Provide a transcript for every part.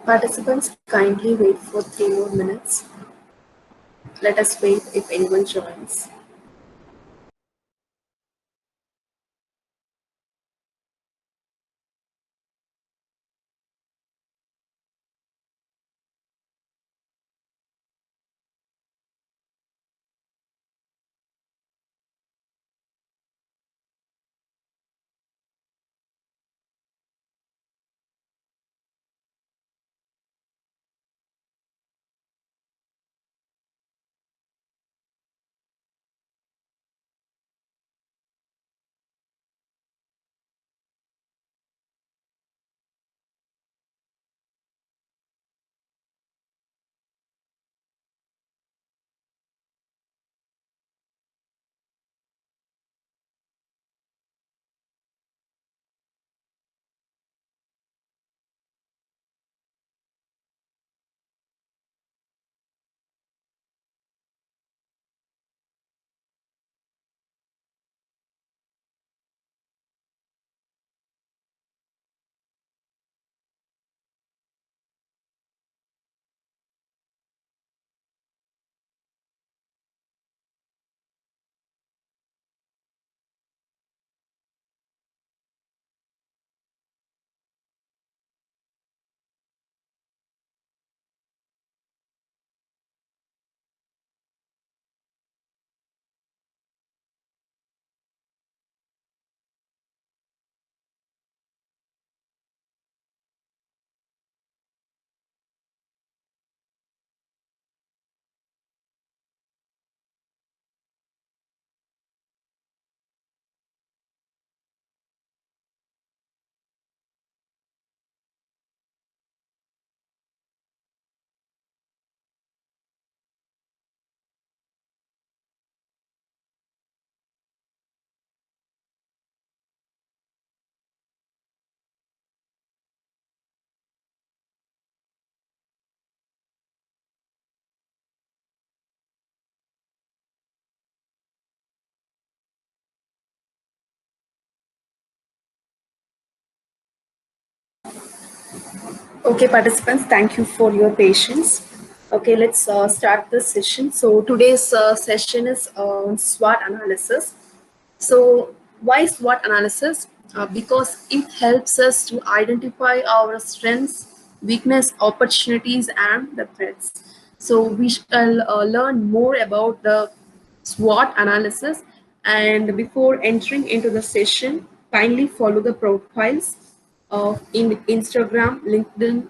Participants kindly wait for 3 more minutes. Let us wait if anyone joins. Okay, participants, thank you for your patience. Okay, let's start the session. So today's session is on SWOT analysis. So why SWOT analysis? Because it helps us to identify our strengths, weakness, opportunities, and the threats. So we shall learn more about the SWOT analysis. And before entering into the session, kindly follow the profiles in Instagram, LinkedIn,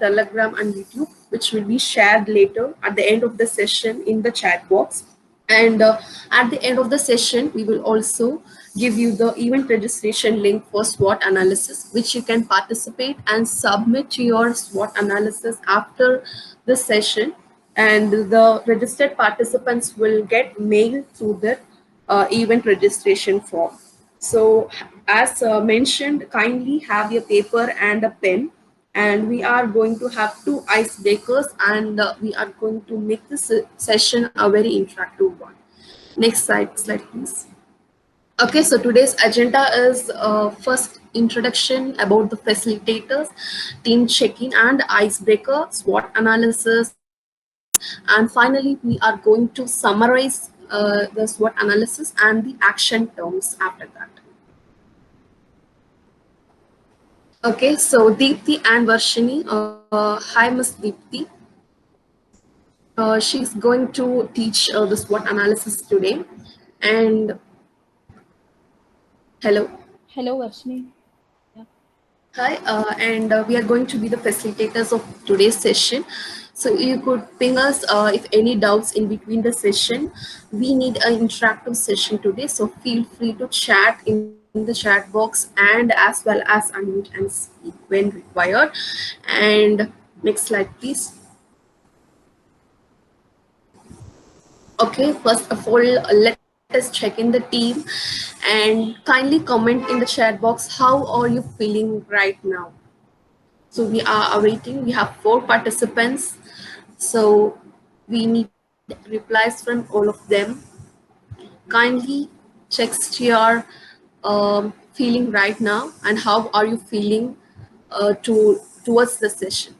Telegram, and YouTube, which will be shared later at the end of the session in the chat box. And at the end of the session, we will also give you the event registration link for SWOT analysis, which you can participate and submit your SWOT analysis after the session. And the registered participants will get mail through the event registration form. So, as mentioned, kindly have your paper and a pen, and we are going to have two icebreakers, and we are going to make this session a very interactive one. Next slide please. Okay, so today's agenda is first introduction about the facilitators, team check-in and icebreaker, SWOT analysis, and finally we are going to summarize the SWOT analysis and the action terms after that. Okay, so Deepthi and Varshini, hi Miss Deepthi. She's going to teach the SWOT analysis today. And hello. Hello, Varshini. Yeah. Hi, and we are going to be the facilitators of today's session. So you could ping us if any doubts in between the session. We need an interactive session today, so feel free to chat in the chat box and as well as unmute and speak when required. And next slide, please. Okay, first of all, let us check in the team and kindly comment in the chat box how are you feeling right now. So we are awaiting, we have 4 participants. So we need replies from all of them. Kindly text your feeling right now and how are you feeling to towards the session.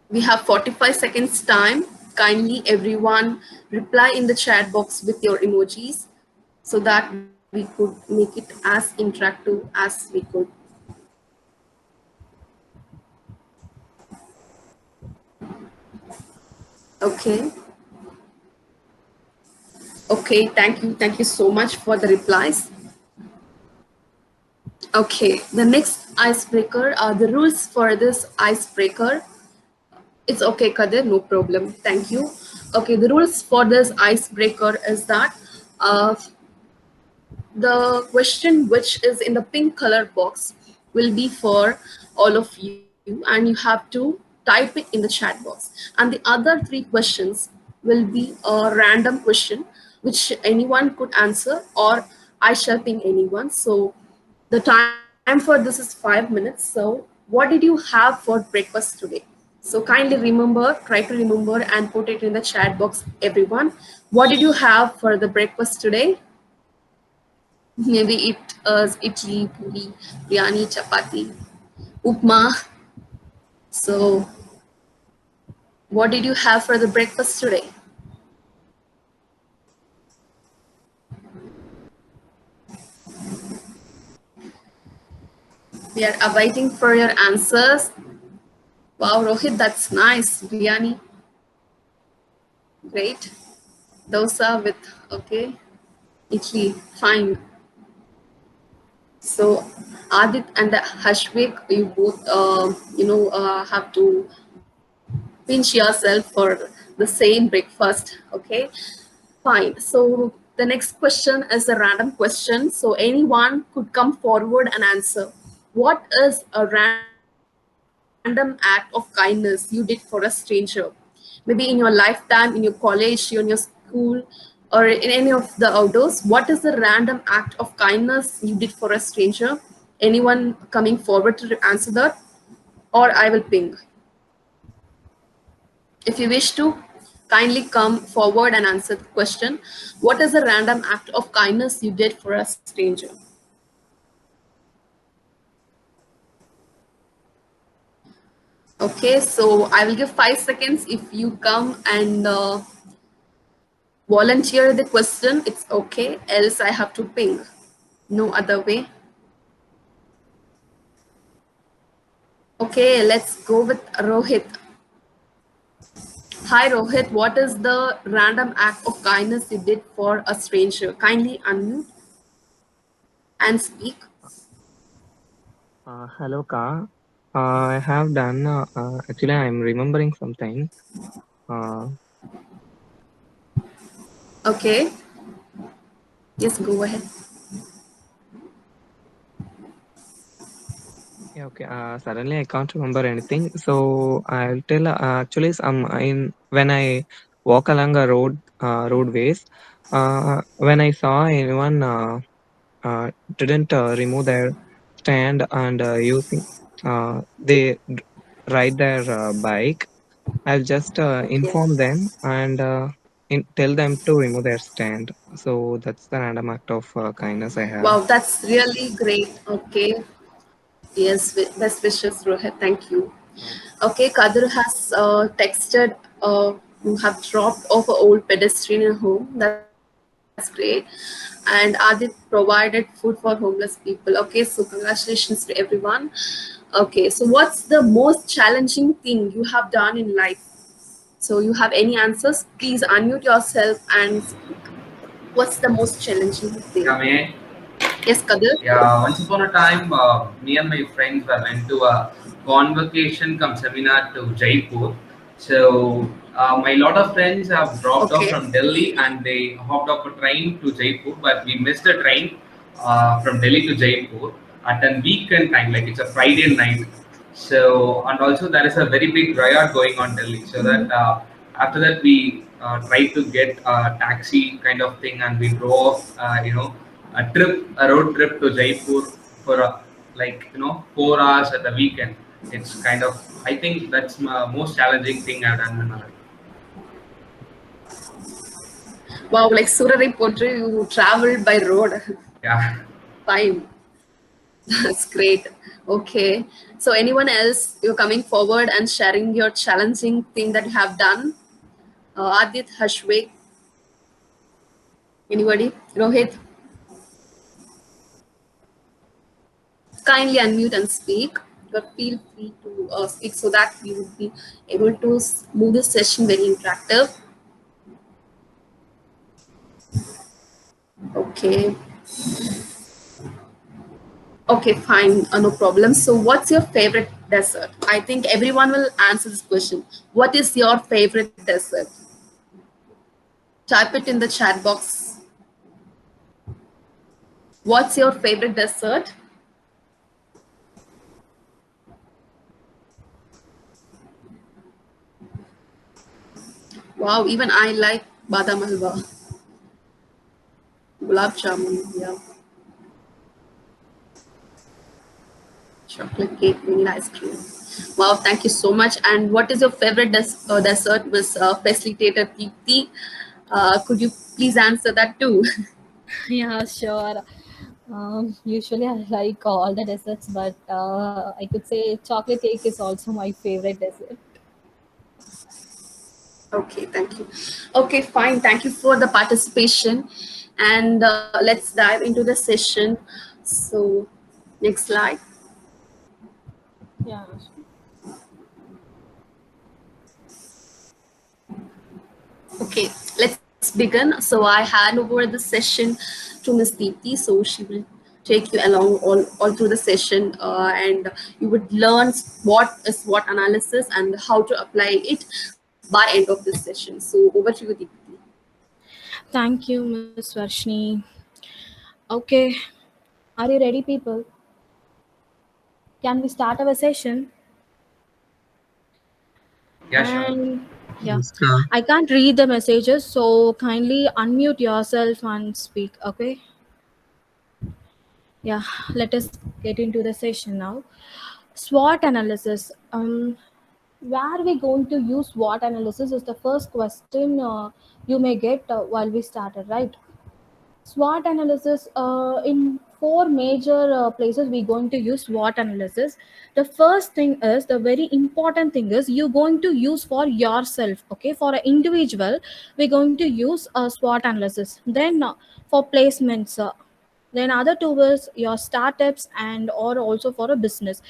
We have 45 seconds time. Kindly everyone reply in the chat box with your emojis so that we could make it as interactive as we could. Okay. Okay, thank you. Thank you so much for the replies. Okay, the next icebreaker, the rules for this icebreaker. It's okay, Kadir, no problem. Thank you. Okay, the rules for this icebreaker is that uh, the question which is in the pink color box will be for all of you, and you have to type it in the chat box. And the other three questions will be a random question which anyone could answer, or I shall ping anyone. So the time for this is 5 minutes. So what did you have for breakfast today? So kindly remember, try to remember and put it in the chat box, everyone. What did you have for the breakfast today? Maybe it was idli, puri, biryani, chapati, upma. So, what did you have for the breakfast today? We are awaiting for your answers. Wow, Rohit, that's nice. Biryani, great. Dosa with, okay. Idli, fine. So, Adit and Hashvik, you both, have to pinch yourself for the same breakfast, okay? Fine. So the next question is a random question. So anyone could come forward and answer. What is a random act of kindness you did for a stranger? Maybe in your lifetime, in your college, in your school, or in any of the outdoors. What is the random act of kindness you did for a stranger? Anyone coming forward to answer that? Or I will ping. If you wish to, kindly come forward and answer the question. What is a random act of kindness you did for a stranger? Okay, so I will give 5 seconds. If you come and volunteer the question, it's okay. Else I have to ping. No other way. Okay, let's go with Rohit. Hi Rohit, what is the random act of kindness you did for a stranger? Kindly unmute and speak. Hello, Ka. I have done, actually, I'm remembering something. Uh, Okay, yes, go ahead. yeah, okay. Suddenly, I can't remember anything. So I'll tell. Actually, when I walk along a roadways, when I saw anyone didn't remove their stand and they ride their bike, I'll just Yes. inform them and tell them to remove their stand. So that's the random act of kindness I have. Wow, that's really great. Okay. Yes, best wishes, Rohit. Thank you. Okay, Kadir has texted, you have dropped off an old pedestrian home. That's great. And Adit provided food for homeless people. Okay, so congratulations to everyone. Okay, so what's the most challenging thing you have done in life? So you have any answers? Please unmute yourself and speak. What's the most challenging thing? Yeah, may Yes, Kadir. yeah. Once upon a time, me and my friends were went to a convocation come seminar to Jaipur. So my lot of friends have dropped off Okay. from Delhi and they hopped off a train to Jaipur, but we missed the train from Delhi to Jaipur at a weekend time, like it's a Friday night. So and also there is a very big riot going on Delhi. So that after that we tried to get a taxi kind of thing and we drove, a road trip to Jaipur for 4 hours at the weekend. It's kind of, I think that's my most challenging thing I've done in my life. Wow, like Surari Potri, you traveled by road. Yeah. Fine. That's great. Okay. So anyone else, you're coming forward and sharing your challenging thing that you have done? Adit, Hashwik, anybody? Rohit, kindly unmute and speak. But feel free to speak so that we would be able to move this session very interactive. Okay. Okay, fine. No problem. So, what's your favorite dessert? I think everyone will answer this question. What is your favorite dessert? Type it in the chat box. What's your favorite dessert? Wow, even I like badam halwa, gulab jamun, yeah, chocolate cake, vanilla ice cream. Wow, thank you so much. And what is your favorite dessert, Miss Facilitator Deepti? Could you please answer that too? Yeah, sure. Usually I like all the desserts, but I could say chocolate cake is also my favorite dessert. Okay, thank you. Okay, fine. Thank you for the participation. And let's dive into the session. So, next slide. Yeah. Okay, let's begin. So, I hand over the session to Ms. Deepti. So, she will take you along all through the session and you would learn what is what analysis and how to apply it by end of this session. So, over to you, Deepti. Thank you, Miss Varshni. Okay, are you ready, people? Can we start our session? Yeah, sure. And yeah, Yes, sir. I can't read the messages, so kindly unmute yourself and speak. Okay. Yeah, let us get into the session now. SWOT analysis. Where we going to use SWOT analysis is the first question you may get while we started, right? SWOT analysis in four major places we're going to use SWOT analysis. The first thing is, the very important thing is, you're going to use for yourself. Okay, for an individual, we're going to use a SWOT analysis. Then for placements. Then other two is your startups and or also for a business.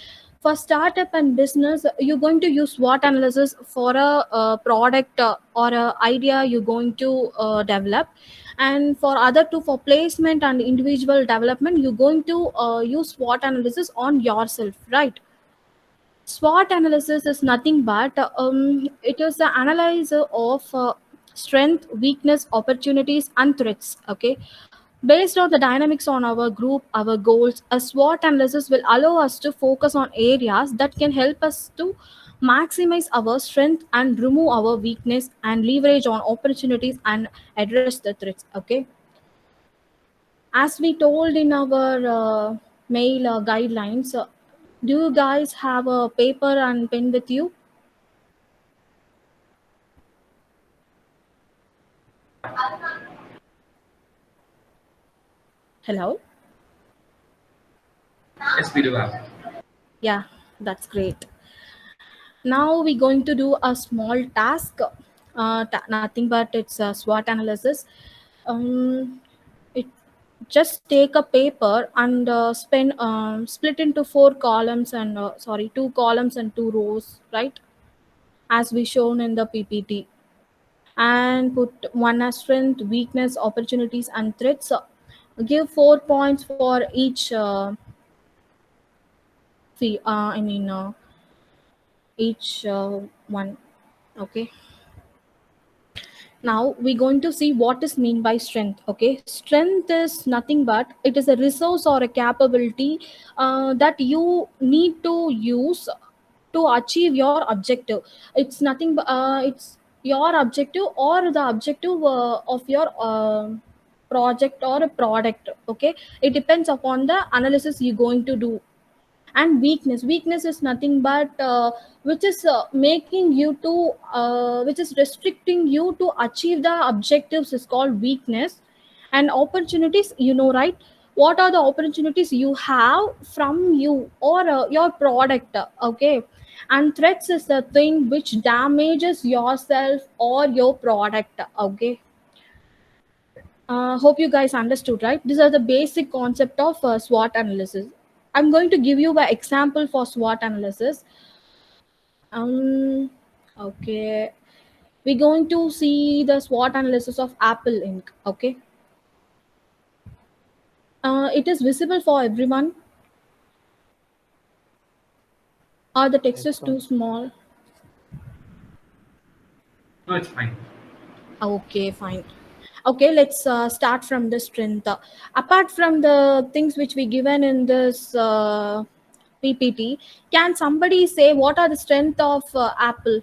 For startup and business, you're going to use SWOT analysis for a product or a idea you're going to develop. And for other two, for placement and individual development, you're going to use SWOT analysis on yourself, right? SWOT analysis is nothing but it is the analyzer of strength, weakness, opportunities, and threats. Okay, based on the dynamics on our group, our goals, a SWOT analysis will allow us to focus on areas that can help us to maximize our strength and remove our weakness and leverage on opportunities and address the threats. Okay, as we told in our mail guidelines, do you guys have a paper and pen with you? Hello. Yes, we do have. Yeah, that's great. Now we're going to do a small task, nothing but it's a SWOT analysis. It just take a paper and split into four columns and sorry, two columns and two rows, right? As we shown in the PPT, and put one as strength, weakness, opportunities, and threats. Give 4 points for each. I mean, each one. Okay. Now we're going to see what is mean by strength. Okay, strength is nothing but it is a resource or a capability that you need to use to achieve your objective. It's nothing but it's your objective or the objective of your project or a product. Okay, it depends upon the analysis you're going to do. And weakness is nothing but which is making you to which is restricting you to achieve the objectives is called weakness. And opportunities, you know, right? What are the opportunities you have from you or your product, okay? And threats is the thing which damages yourself or your product, okay? Hope you guys understood, right? These are the basic concept of SWOT analysis. I'm going to give you an example for SWOT analysis. Um, okay, we're going to see the SWOT analysis of Apple Inc. Okay, it is visible for everyone, or the text It's is too small. No, it's fine. Okay, fine. Okay, let's start from the strength. Apart from the things which we given in this PPT, can somebody say what are the strength of Apple?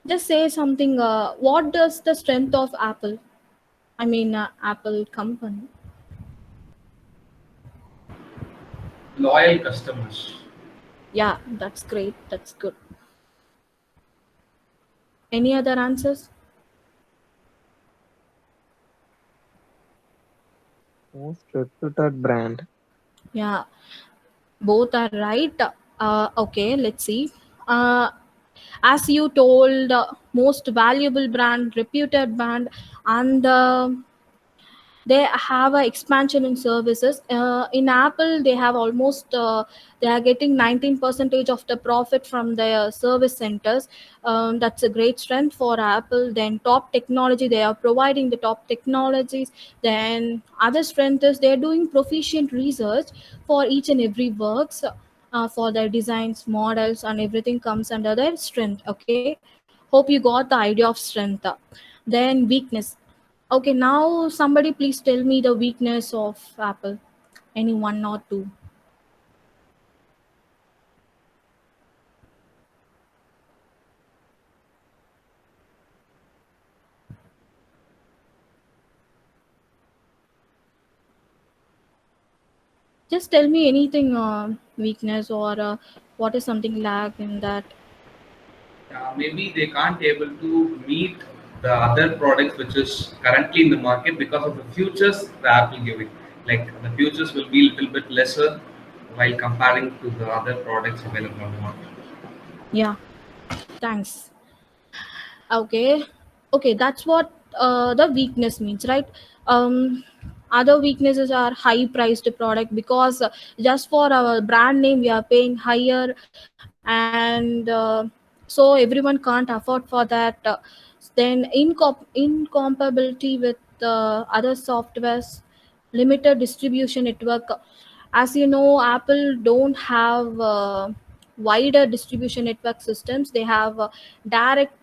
Just say something. What does the strength of Apple? I mean, Apple company. Loyal customers. Yeah, that's great. That's good. Any other answers? most reputed brand. Yeah, both are right. Okay, let's see. Uh, as you told, most valuable brand, reputed brand, and they have a expansion in services. In Apple, they have almost they are getting 19 percentage of the profit from their service centers. That's a great strength for Apple. Then top technology, they are providing the top technologies. Then other strength is they're doing proficient research for each and every works. For their designs, models, and everything comes under their strength. Okay, hope you got the idea of strength. Then weakness. Okay, now somebody please tell me the weakness of Apple. Any one or two. Just tell me anything weakness or what is something lag in that. Maybe they can't able to meet the other products which is currently in the market because of the futures the Apple giving. Like the futures will be a little bit lesser while comparing to the other products available on the market. Yeah, thanks. Okay, okay, that's what the weakness means, right? Other weaknesses are high priced product because just for our brand name we are paying higher, and so everyone can't afford for that. Then incompatibility with other softwares, limited distribution network. As you know, Apple don't have wider distribution network systems. They have direct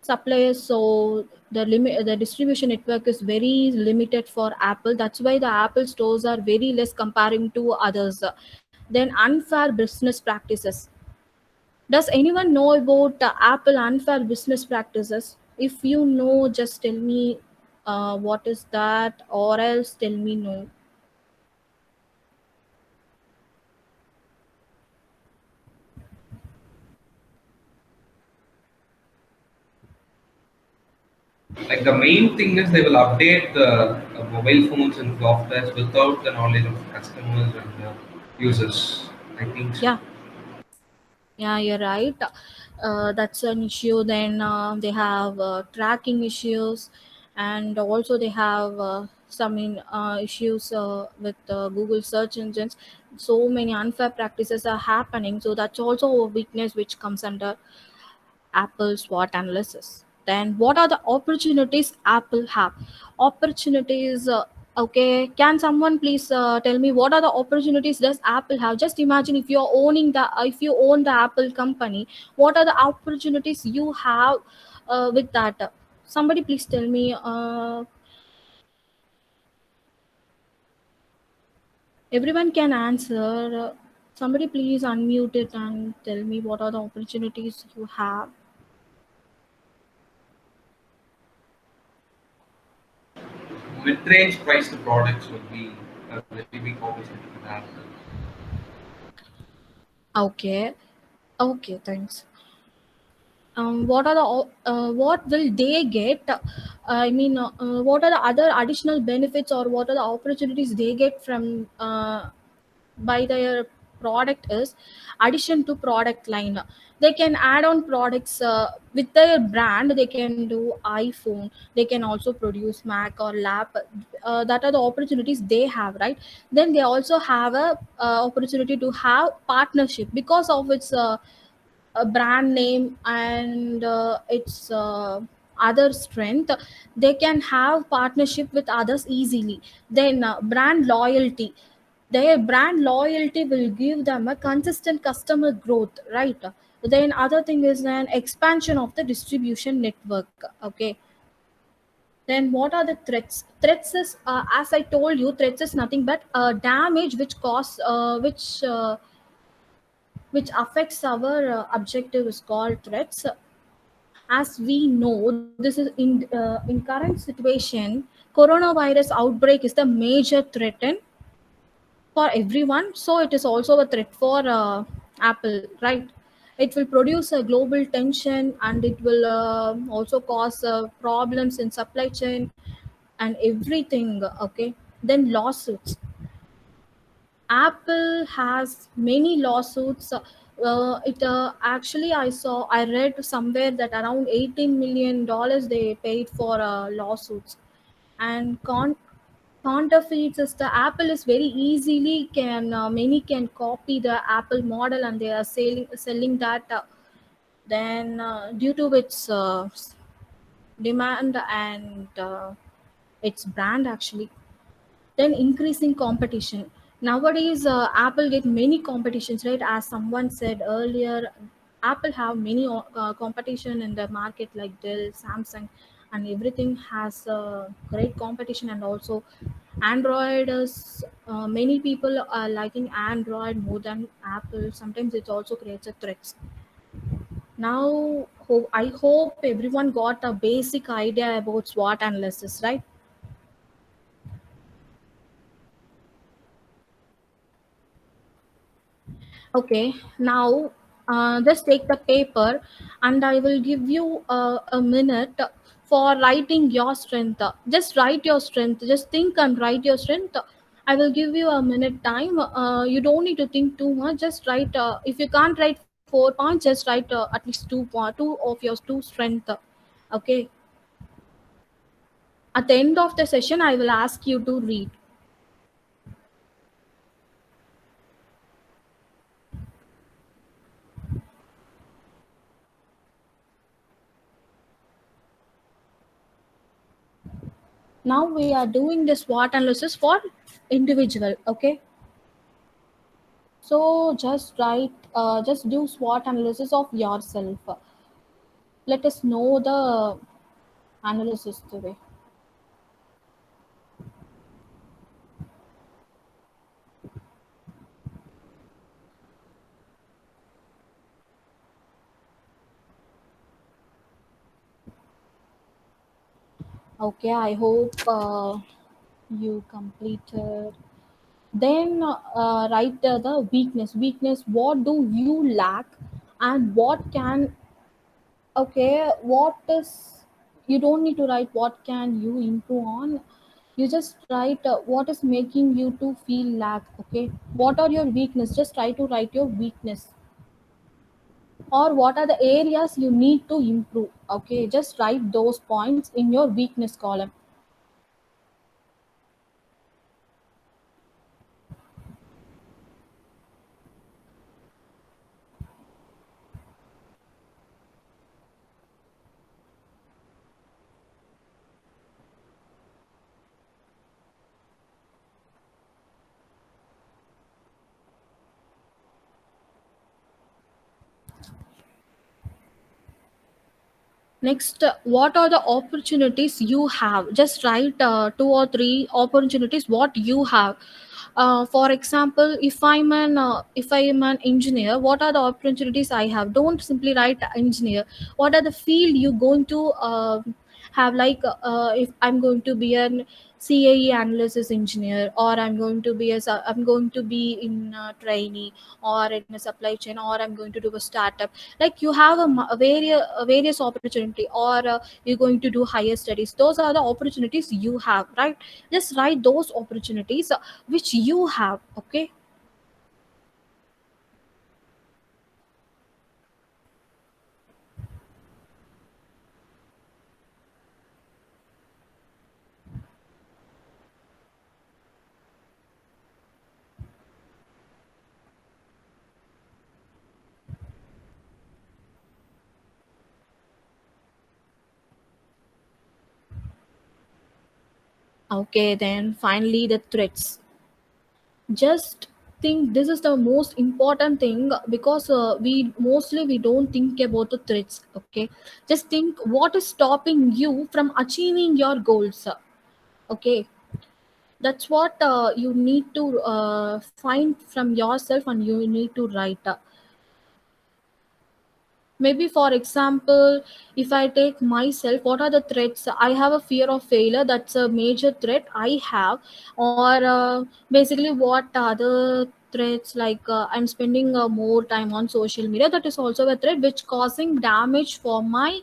suppliers, so the distribution network is very limited for Apple. That's why the Apple stores are very less comparing to others. Then unfair business practices. Does anyone know about Apple unfair business practices? If you know, just tell me what is that, or else tell me no. Like the main thing is they will update the mobile phones and softwares without the knowledge of customers and users. I think so. Yeah, yeah, you're right. That's an issue. Then they have tracking issues, and also they have issues with Google search engines. So many unfair practices are happening. So that's also a weakness which comes under Apple SWOT analysis. Then, what are the opportunities Apple have? Opportunities. Okay, can someone please tell me what are the opportunities does Apple have? Just imagine if you're owning the if you own the Apple company, what are the opportunities you have with that? Somebody please tell me. Everyone can answer. Somebody please unmute it and tell me what are the opportunities you have. mid-range priced products would be a very big opportunity for that. Okay. Okay, thanks. What are the what will they get? What are the other additional benefits or what are the opportunities they get from by their product is addition to product line. They can add on products with their brand. They can do iPhone. They can also produce Mac or lap. That are the opportunities they have, right? Then they also have a opportunity to have partnership because of its a brand name and its other strength. They can have partnership with others easily. Then brand loyalty, their brand loyalty will give them a consistent customer growth, right? Then other thing is an expansion of the distribution network. Okay, then what are the threats? Threats is as I told you, threats is nothing but damage which cause which affects our objective is called threats. As we know, this is in current situation, coronavirus outbreak is the major threat for everyone. So it is also a threat for Apple, right? It will produce a global tension and it will also cause problems in supply chain and everything. Okay, then lawsuits. Apple has many lawsuits. It actually I read somewhere that around $18 million they paid for lawsuits. And counterfeits is the Apple is very easily can many can copy the Apple model and they are selling that. Then due to its demand and its brand actually, then increasing competition. Nowadays Apple get many competitions, right? As someone said earlier, Apple have many competition in the market like Dell, Samsung, and everything has great competition. And also Android is many people are liking Android more than Apple. Sometimes it also creates a threats. Now I hope everyone got a basic idea about SWOT analysis, right? Okay, now just take the paper and I will give you a minute for writing your strength. Just write your strength. Just think and write your strength. I will give you a minute time. You don't need to think too much. Just write. If you can't write 4 points, just write at least two of your two strength. Okay. At the end of the session, I will ask you to read. Now we are doing the SWOT analysis for individual. Okay. So just write, just do SWOT analysis of yourself. Let us know the analysis today. Okay, I hope you completed. Then write the weakness. Weakness. What do you lack, and what can? Okay, what is? You don't need to write what can you improve on. You just write what is making you to feel lack. Okay, what are your weakness? Just try to write your weakness. Or what are the areas you need to improve. Okay, just write those points in your weakness column. Next, what are the opportunities you have? Just write 2 or 3 opportunities what you have. For example, if I am an engineer, what are the opportunities I have? Don't simply write engineer. What are the field you going to have like if I'm going to be an CAE analysis engineer, or I'm going to be in a trainee, or in a supply chain, or I'm going to do a startup. Like you have a various opportunity, or you're going to do higher studies. Those are the opportunities you have, right? Just write those opportunities which you have. Okay. Okay, then finally the threats. Just think this is the most important thing, because we don't think about the threats. Okay, just think what is stopping you from achieving your goals. Okay, that's what you need to find from yourself, and you need to write. Maybe for example, if I take myself, what are the threats? I have a fear of failure, that's a major threat I have. Or basically what other threats, like I'm spending more time on social media, that is also a threat which causing damage for my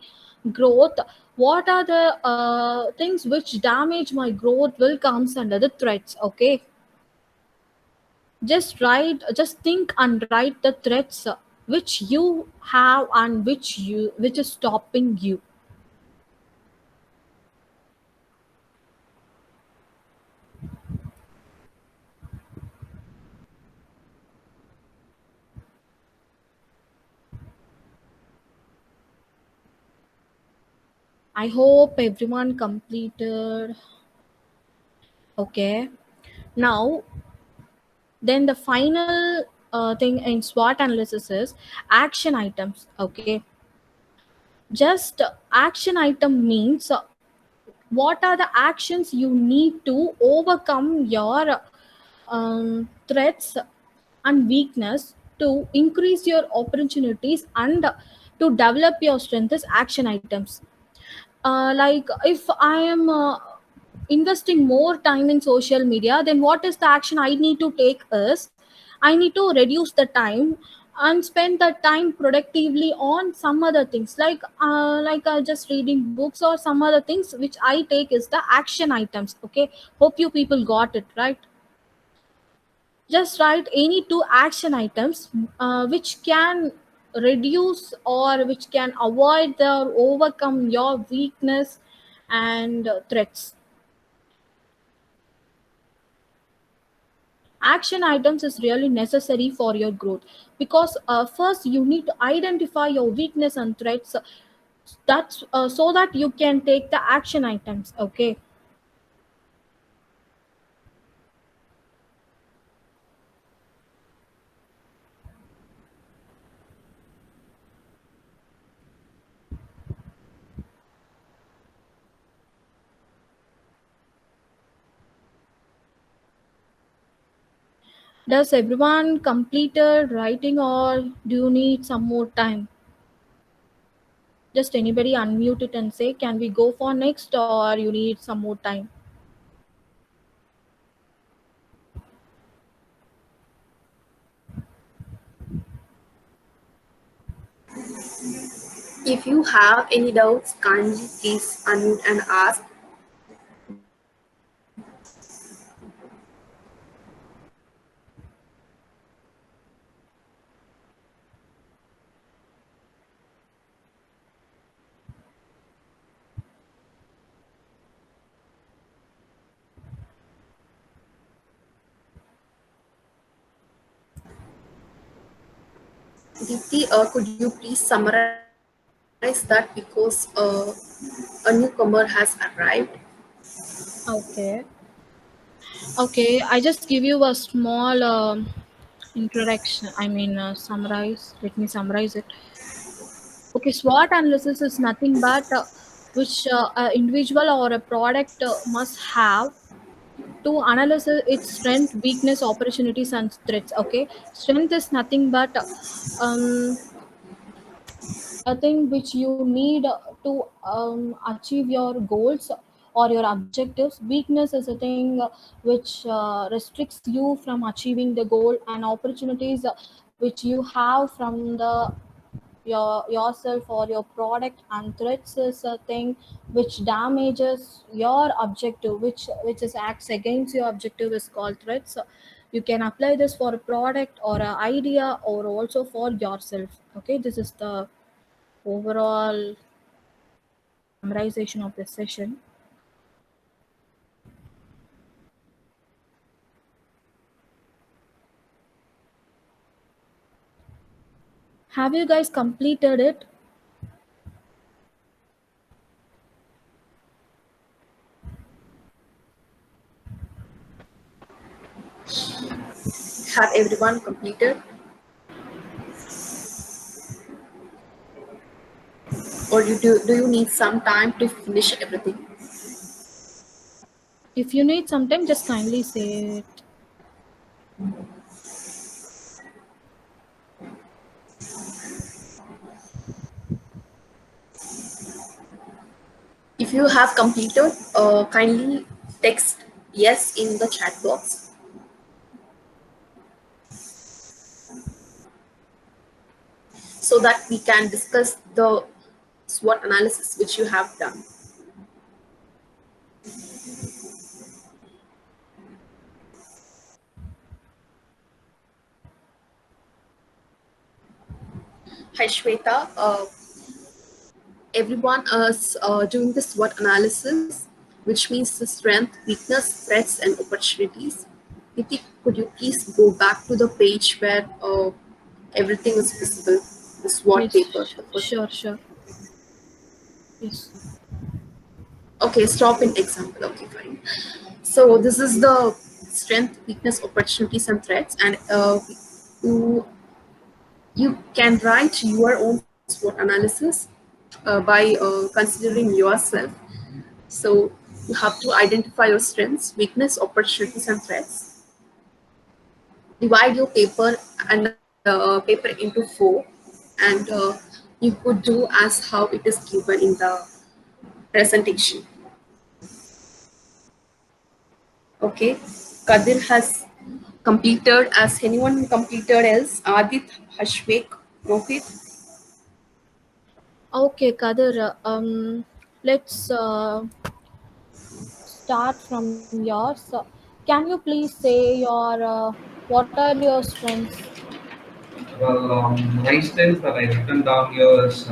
growth. What are the things which damage my growth will comes under the threats. Okay, just think and write the threats which you have, and which is stopping you. I hope everyone completed. Okay, now then the final thing in SWOT analysis is action items. Okay, just action item means what are the actions you need to overcome your threats and weakness, to increase your opportunities, and to develop your strengths as action items. Like if I am investing more time in social media, then what is the action I need to take is I need to reduce the time and spend the time productively on some other things, like just reading books or some other things which I take is the action items. Okay, hope you people got it right. Just write any two action items which can reduce or which can avoid or overcome your weakness and threats. Action items is really necessary for your growth, because first you need to identify your weakness and threats. That's so that you can take the action items. Okay. Does everyone completed writing, or do you need some more time? Just anybody unmute it and say, can we go for next, or you need some more time? If you have any doubts, kindly please unmute and ask. Deepti, could you please summarize that, because a newcomer has arrived? Okay. Okay, I just give you a small introduction. I mean, summarize. Let me summarize it. Okay, SWOT analysis is nothing but which an individual or a product must have to analyze its strength, weakness, opportunities, and threats. Okay, strength is nothing but um, a thing which you need to achieve your goals or your objectives. Weakness is a thing which restricts you from achieving the goal, and opportunities which you have from the yourself or your product. And threats is a thing which damages your objective, which is acts against your objective, is called threats. You can apply this for a product or an idea, or also for yourself. Okay, this is the overall summarization of this session. Have you guys completed it? Have everyone completed? Or do you need some time to finish everything? If you need some time, just kindly say it. If you have completed, kindly text yes in the chat box. So that we can discuss the SWOT analysis which you have done. Hi Shweta, everyone is doing the SWOT analysis, which means the strength, weakness, threats, and opportunities. Niti, could you please go back to the page where everything is visible, the SWOT paper? Yes, The first. sure. Yes. Okay, stop in example. Okay, fine. So this is the strength, weakness, opportunities, and threats, and you can write your own SWOT analysis by considering yourself. So you have to identify your strengths, weakness, opportunities, and threats. Divide your paper and paper into 4, and you could do as how it is given in the presentation. Okay, Kadir has completed. As anyone completed else? Adit, Hashwek, Rohit. Okay, Kadir. Let's start from yours. Can you please say your what are your strengths? Well, my strengths that I written down here is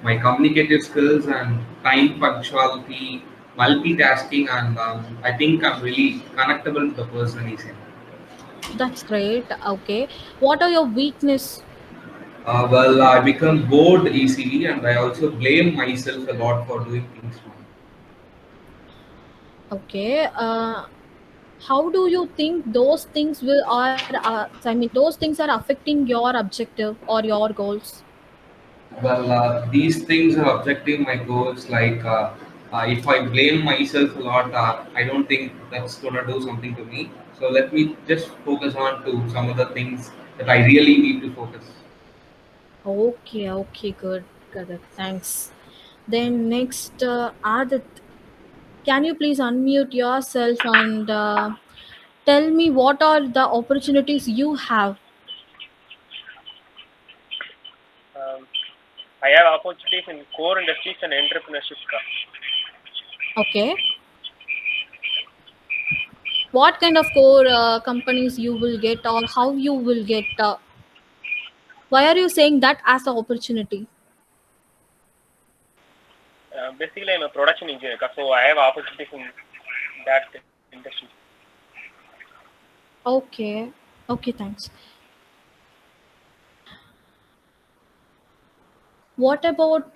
my communicative skills and time punctuality, multitasking, and I think I'm really connectable to the person easily. That's great. Okay. What are your weakness? Well, I become bored easily, and I also blame myself a lot for doing things wrong. Okay. How do you think those things will are? I mean, those things are affecting your objective or your goals? Well, these things are objective my goals. Like, if I blame myself a lot, I don't think that's gonna do something to me. So let me just focus on to some other things that I really need to focus. Okay, good. Kadir, thanks. Then next, Adit, can you please unmute yourself and tell me what are the opportunities you have? Um, I have opportunities in core industries and entrepreneurship. Okay. What kind of core companies you will get, or how you will get? Why are you saying that as an opportunity? Basically, I'm a production engineer, so I have opportunities in that industry. Okay, thanks. What about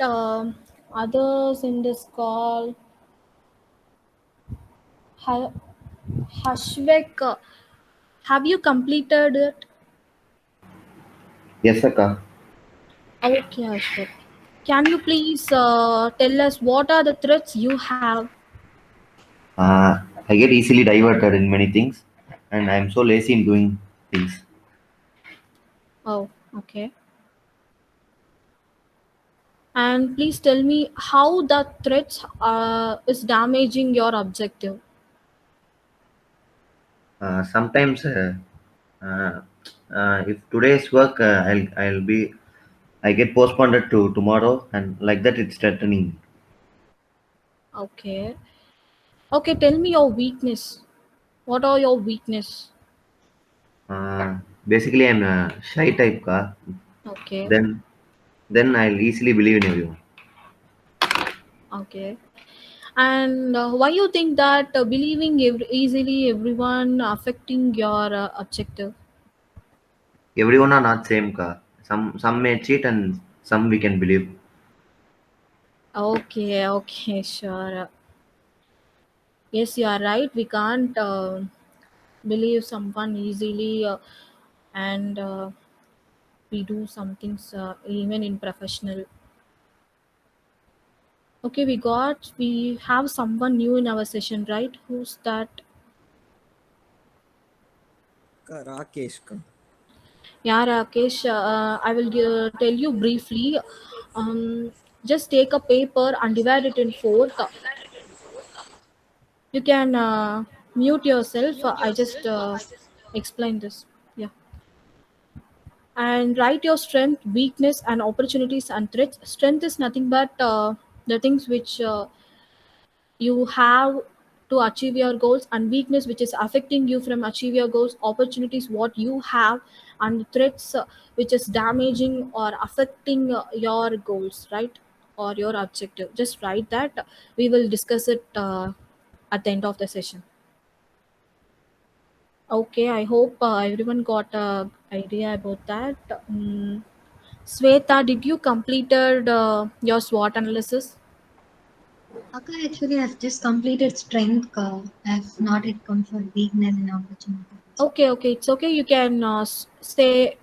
others in this call? Ha- Hashvek, have you completed it? Yes, Akka. Okay, Hashvek. Can you please tell us what are the threats you have? I get easily diverted in many things, and I'm so lazy in doing things. Oh, okay. And please tell me how the threats is damaging your objective. Sometimes, uh, if today's work, I get postponed to tomorrow, and like that, it's threatening. Okay. Okay, tell me your weakness. What are your weakness? Basically, I'm a shy type car. Okay. Then, then I'll easily believe in everyone. Okay. And why you think that believing easily everyone affecting your objective? Everyone are not same car. Some may cheat and some we can believe. Okay, okay, sure. Yes, you are right. We can't believe someone easily, and we do some things even in professional. Okay, we have someone new in our session, right? Who's that? Rakesh ka. Yeah, Rakesh, I will tell you briefly. Um, just take a paper and divide it in four. You can mute yourself. I just explain this. Yeah. And write your strength, weakness, and opportunities and threats. Strength is nothing but the things which you have to achieve your goals, and weakness which is affecting you from achieve your goals, opportunities what you have, and threats which is damaging or affecting your goals, right? Or your objective. Just write that. We will discuss it at the end of the session. Okay, I hope everyone got a idea about that. Sweta, did you completed your SWOT analysis? Akka actually has just completed strength. I have not yet come for weakness and opportunity. Okay, okay, it's okay. You can say,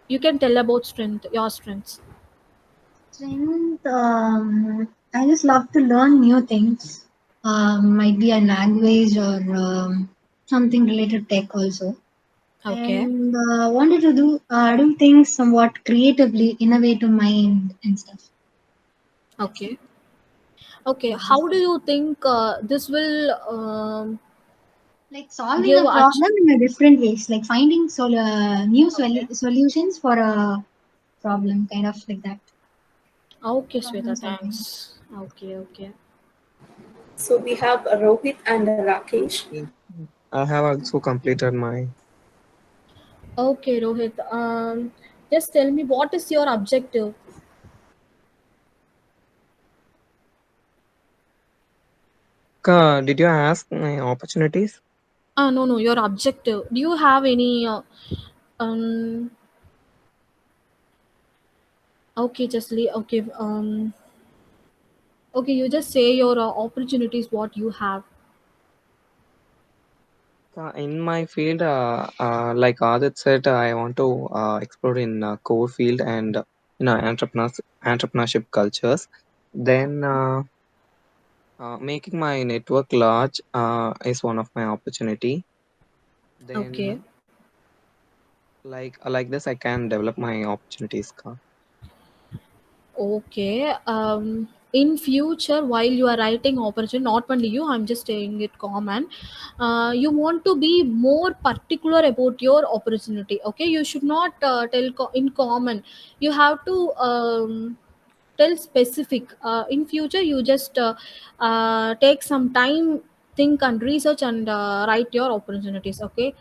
you can tell about strength, your strengths. Strength. I just love to learn new things. Might be a language or something related tech also. Okay, And wanted to do things somewhat creatively, innovative mind and stuff. okay, okay. How do you think this will Like solving give a a problem in a different ways, like finding new solutions for a problem, kind of like that. okay, Problem Sweta, solving. thanks. Okay, okay. So we have Rohit and Rakesh. Yes. I have also completed my. Okay, Rohit. Just tell me what is your objective? Did you ask my opportunities? No, no, your objective. Do you have any um okay, just okay, okay, you just say your opportunities what you have. In my field, like Adit said, I want to explore in core field and entrepreneurship cultures. Then making my network large is one of my opportunity. Okay. Then like this, I can develop my opportunities. Okay. In future, while you are writing opportunity, not only you, I'm just saying it common. You want to be more particular about your opportunity. Okay, you should not tell in common. You have to tell specific. In future, you just take some time, think and research and write your opportunities. Okay.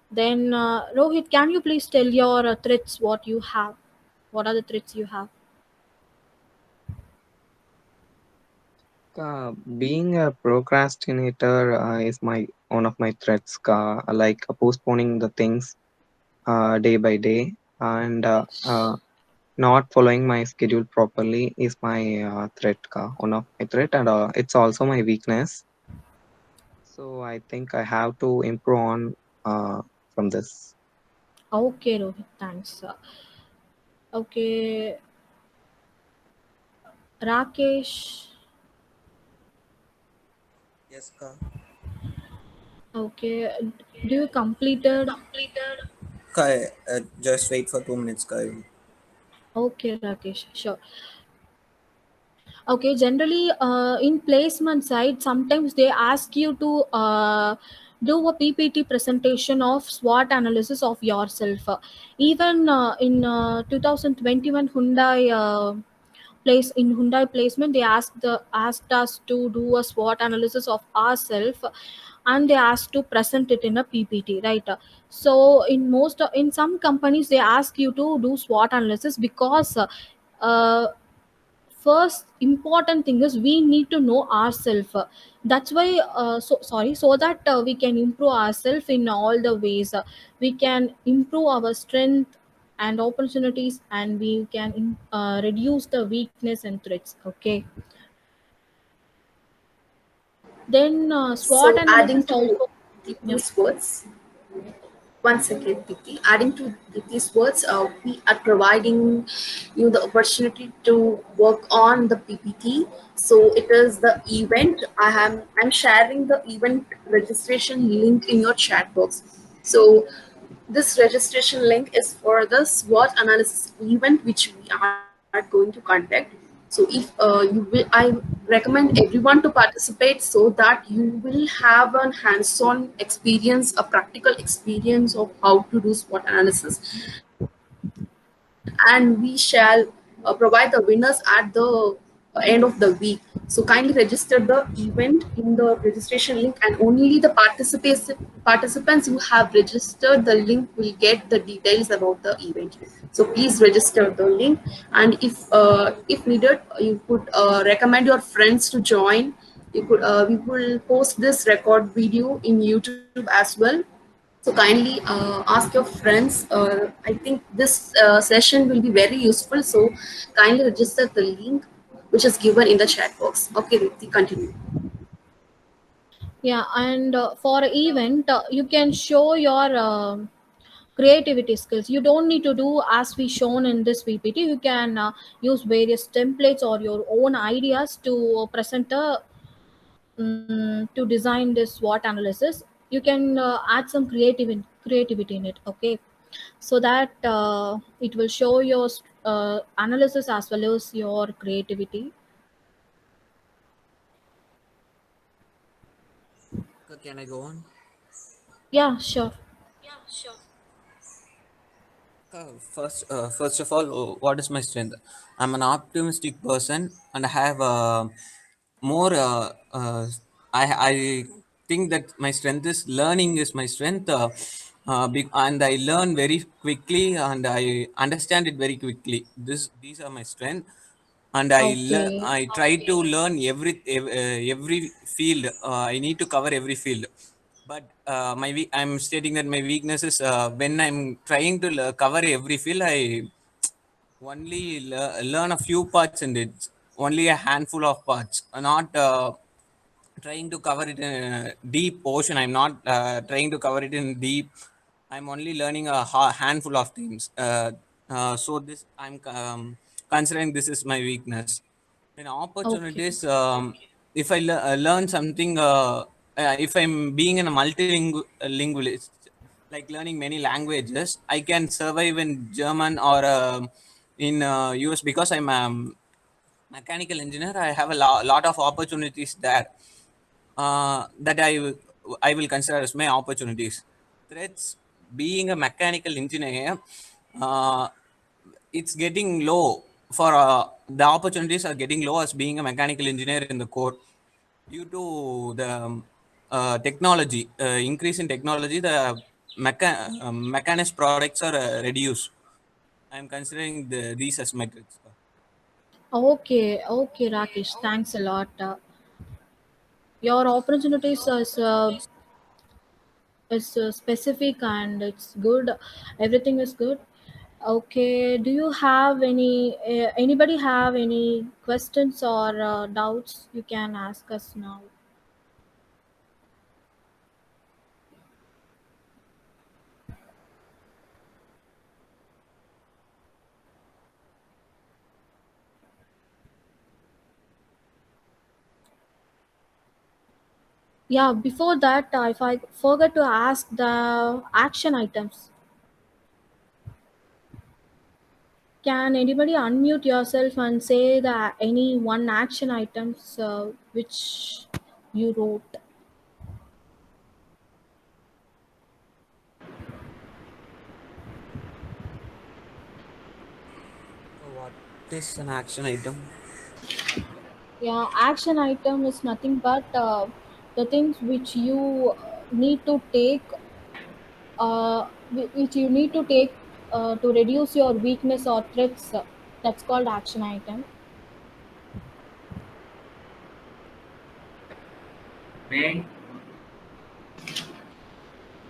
Then Rohit, can you please tell your threats? What you have? What are the threats you have? Being a procrastinator is my one of my threats. Like postponing the things day by day, and not following my schedule properly is my threat. One of my threat, and it's also my weakness. So I think I have to improve on from this. Okay, Rohit, thanks. Okay, Rakesh. Yes ka. Okay, do you completed? Ka, just wait for 2 minutes ka. Okay, Rakesh, sure. Okay, generally in placement side, sometimes they ask you to do a PPT presentation of SWOT analysis of yourself. Even in 2021 Hyundai placement, they asked us to do a SWOT analysis of ourselves, and they asked to present it in a PPT, right? So in some companies they ask you to do SWOT analysis because uh, first important thing is we need to know ourselves. That's why so that we can improve ourselves in all the ways. We can improve our strength and opportunities, and we can reduce the weakness and threats. Okay, then SWOT So adding analysis to also. Yeah. Deepti's words, once again, Deepti, adding to Deepti's words, we are providing you the opportunity to work on the PPT. So it is the event. I'm sharing the event registration link in your chat box. So this registration link is for the SWOT analysis event which we are going to conduct. So if I recommend everyone to participate so that you will have an hands-on experience, a practical experience of how to do SWOT analysis, and we shall provide the winners at the end of the week. So kindly register the event in the registration link, and only the participants who have registered the link will get the details about the event. So please register the link, and if needed, you could recommend your friends to join. You could We will post this record video in YouTube as well, so kindly ask your friends. I think this session will be very useful. So kindly register the link which is given in the chat box. Okay, Riti, continue. Yeah, and for event, you can show your creativity skills. You don't need to do as we shown in this PPT. You can use various templates or your own ideas to present to design this SWOT analysis. You can add some creativity in it. Okay, so that it will show your analysis as well as your creativity. Can I go on? Yeah, sure. First of all, what is my strength? I'm an optimistic person, and I have more. I think that my strength is learning is my strength, and I learn very quickly, and I understand it very quickly. These are my strength, and Okay. I try to learn every field. I need to cover every field, but I'm stating that my weakness is when I'm trying to cover every field, I only learn a few parts in it, only a handful of parts, not trying to cover it in a deep ocean. I'm not trying to cover it in deep. I'm only learning a handful of things. So this I'm considering this is my weakness. In Okay. opportunities, if I learn something, if I'm being in a multilingual linguist, like learning many languages, I can survive in German or in US, because I'm a mechanical engineer. I have a lot of opportunities there, that I will consider as my opportunities. Threats: being a mechanical engineer, uh, it's getting low for the opportunities are getting low as being a mechanical engineer in the core, due to the technology increase in technology. The mechanist products are reduced. I'm considering these as metrics. Okay, okay, Rakesh. Thanks a lot. Your opportunities is specific and it's good. Everything is good. Okay. Do you have anybody have any questions or doubts? You can ask us now. Yeah. Before that, if I forgot to ask the action items. Can anybody unmute yourself and say the any one action items which you wrote? What is an action item? Yeah, action item is nothing but the things which you need to take, which you need to take to reduce your weakness or threats. That's called action item. May I?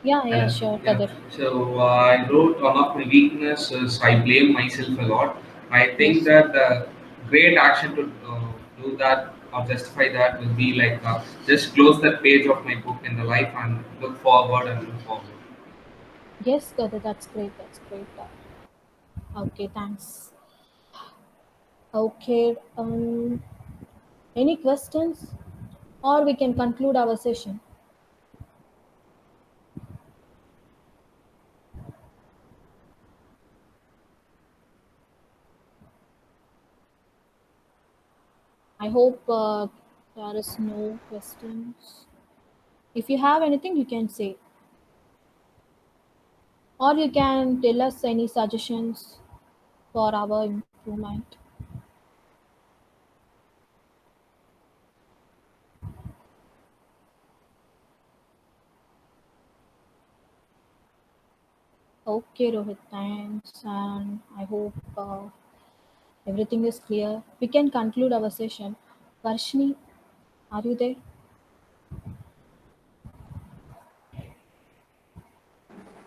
Yeah, Hello. sure, Yeah. Kadir. So I wrote one of my weaknesses. I blame myself a lot. I think Yes. that the great action to do that or justify that will be like just close that page of my book in the life and look forward and move forward. Yes, Kadir, that's great. That's great. Okay, thanks. Okay. Any questions? Or we can conclude our session. I hope there is no questions. If you have anything, you can say. Or you can tell us any suggestions for our improvement. Okay, Rohit, thanks. And I hope everything is clear. We can conclude our session. Varshini, are you there?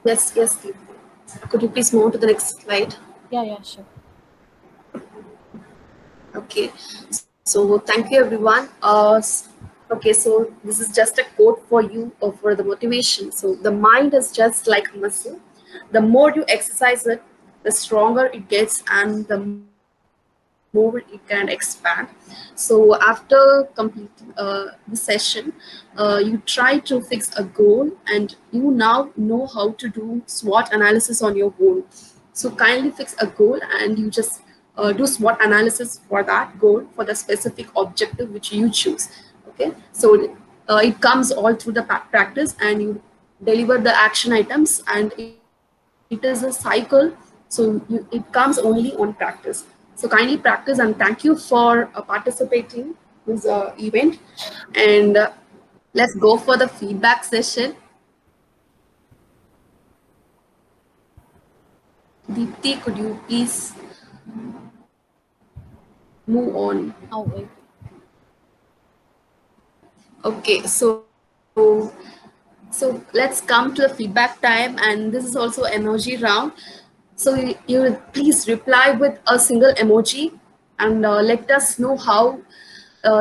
Yes, yes. Could you please move to the next slide? Yeah, sure. Okay. So thank you, everyone. Okay, so this is just a quote for you for the motivation. So the mind is just like a muscle. The more you exercise it, the stronger it gets, and the more it can expand. So after completing the session, you try to fix a goal, and you now know how to do SWOT analysis on your own. So kindly fix a goal, and you just do SWOT analysis for that goal, for the specific objective which you choose. Okay, so it comes all through the practice, and you deliver the action items, and it is a cycle. So it comes only on practice. So kindly practice, and thank you for participating in this event. And let's go for the feedback session. Deepti, could you please move on? Oh, wait. Okay, so let's come to the feedback time, and this is also emoji round. So you please reply with a single emoji, and let us know how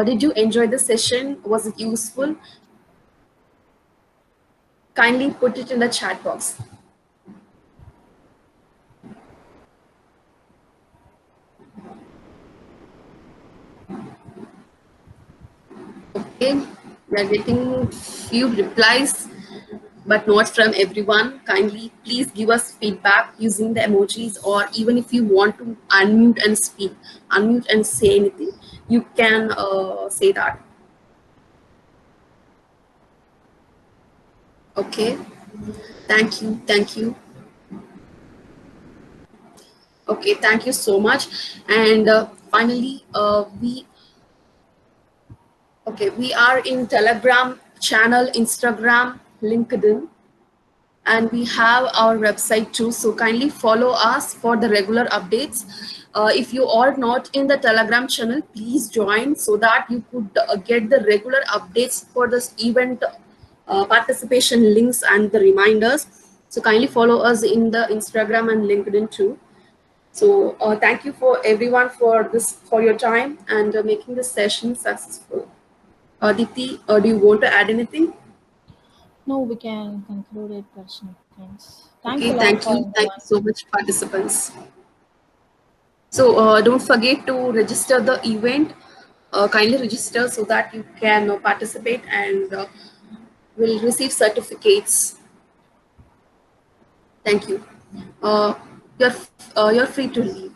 did you enjoy the session? Was it useful? Kindly put it in the chat box. Okay, we are getting few replies, but not from everyone. Kindly please give us feedback using the emojis, or even if you want to unmute and speak, unmute and say anything, you can say that. Okay, thank you, thank you. Okay, thank you so much. And finally, we are in Telegram channel, Instagram, LinkedIn, and we have our website too. So kindly follow us for the regular updates. If you are not in the Telegram channel, please join so that you could get the regular updates for this event, participation links and the reminders. So kindly follow us in the Instagram and LinkedIn too. So thank you for everyone for your time and making this session successful. Dipti, do you want to add anything? No, we can conclude it, Varshini. Thanks. Thanks a Okay, lot thank for you. Thank everyone. you so much, participants. So don't forget to register the event. Kindly register so that you can participate and will receive certificates. Thank you. You're free to leave.